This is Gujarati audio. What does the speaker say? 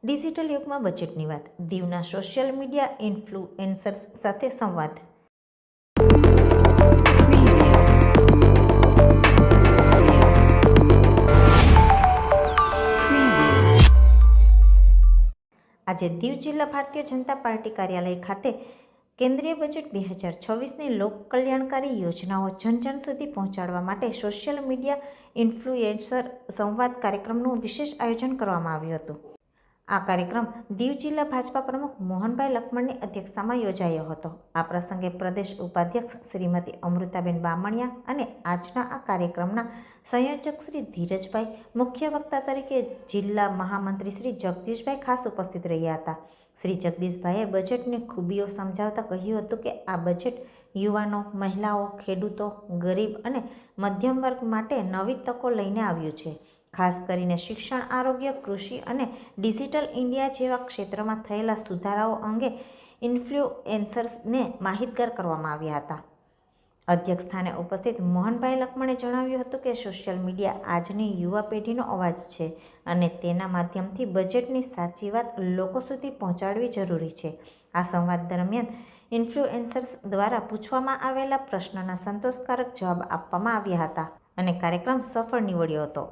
ડિજિટલ યુગમાં બજેટની વાત, દીવના સોશિયલ મીડિયા ઇન્ફ્લુએન્સર્સ સાથે સંવાદ. આજે દીવ જિલ્લા ભારતીય જનતા પાર્ટી કાર્યાલય ખાતે કેન્દ્રીય બજેટ 2026ની લોક કલ્યાણકારી યોજનાઓ જનજન સુધી પહોંચાડવા માટે સોશિયલ મીડિયા ઇન્ફ્લુએન્સર સંવાદ કાર્યક્રમનું વિશેષ આયોજન કરવામાં આવ્યું હતું. આ કાર્યક્રમ દીવ જિલ્લા ભાજપા પ્રમુખ મોહનભાઈ લખમણની અધ્યક્ષતામાં યોજાયો હતો. આ પ્રસંગે પ્રદેશ ઉપાધ્યક્ષ શ્રીમતી અમૃતાબેન બામણિયા અને આજના આ કાર્યક્રમના સંયોજક શ્રી ધીરજભાઈ, મુખ્ય વક્તા તરીકે જિલ્લા મહામંત્રી શ્રી જગદીશભાઈ ખાસ ઉપસ્થિત રહ્યા હતા. શ્રી જગદીશભાઈએ બજેટની ખૂબીઓ સમજાવતા કહ્યું હતું કે આ બજેટ યુવાનો, મહિલાઓ, ખેડૂતો, ગરીબ અને મધ્યમ વર્ગ માટે નવી તકો લઈને આવ્યું છે. ખાસ કરીને શિક્ષણ, આરોગ્ય, કૃષિ અને ડિજિટલ ઇન્ડિયા જેવા ક્ષેત્રમાં થયેલા સુધારાઓ અંગે ઇન્ફ્લુએન્સર્સને માહિતગાર કરવામાં આવ્યા હતા. અધ્યક્ષ સ્થાને ઉપસ્થિત મોહનભાઈ લખમણે જણાવ્યું હતું કે સોશિયલ મીડિયા આજની યુવા પેઢીનો અવાજ છે અને તેના માધ્યમથી બજેટની સાચી વાત લોકો સુધી પહોંચાડવી જરૂરી છે. આ સંવાદ દરમિયાન ઇન્ફ્લુએન્સર્સ દ્વારા પૂછવામાં આવેલા પ્રશ્નના સંતોષકારક જવાબ આપવામાં આવ્યા હતા અને કાર્યક્રમ સફળ નીવડ્યો હતો.